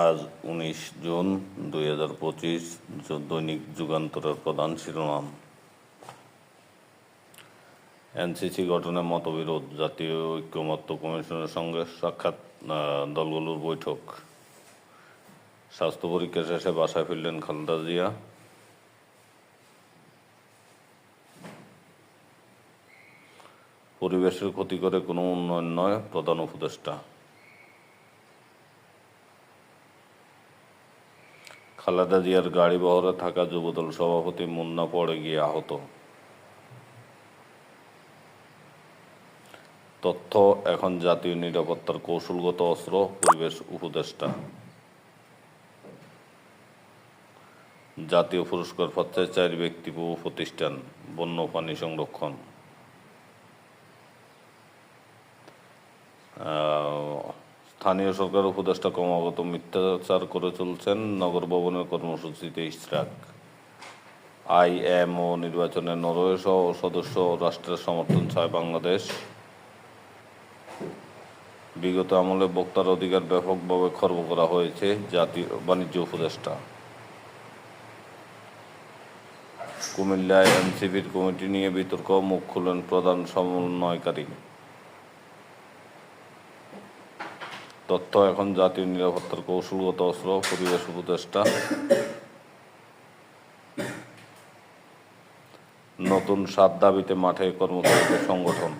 আজ 19 জুন 2025। দৈনিক যুগান্তরের প্রধান শিরোনাম: এনসিসি গঠনে মতবিরোধ, জাতীয় ঐক্যমত্য কমিশনের সঙ্গে সাক্ষাৎ দলগুলোর বৈঠক। স্বাস্থ্য পরীক্ষা শেষে বাসায় ফিরলেন খালেদা জিয়া। পরিবেশের ক্ষতি করে কোনো উন্নয়ন নয়, প্রধান উপদেষ্টা। খালেদা জিয়ার গাড়ি বহরে থাকা যুবদল সভাপতি মুন্না পড়ে গিয়ে আহত। তথ্য এখন জাতীয় নিরাপত্তার কৌশলগত অস্ত্র, পরিবেশ উপদেষ্টা। জাতীয় পুরস্কার পাচ্ছে 4 ব্যক্তি ও প্রতিষ্ঠান, বন্য পানি সংরক্ষণ। স্থানীয় সরকার উপদেষ্টা ক্রমাগত মিথ্যাচার করে চলছেন, নগর ভবনের কর্মসূচিতে ইশরাক। IMO নির্বাচনে নরওয়ে সহ সদস্য রাষ্ট্রের সমর্থন চায় বাংলাদেশ। বিগত আমলে ভোক্তার অধিকার ব্যাপকভাবে খর্ব করা হয়েছে, জাতীয় বাণিজ্য উপদেষ্টা। কুমিল্লায় এনসিপির কমিটি নিয়ে বিতর্ক, মুখ খুললেন প্রধান সমন্বয়কারী। তথ্য এখন জাতীয় নিরাপত্তার কৌশলগত অস্ত্র, পরিবেশ উপদেষ্টা। নতুন 7 দাবিতে মাঠে কর্মচারীদের সংগঠন।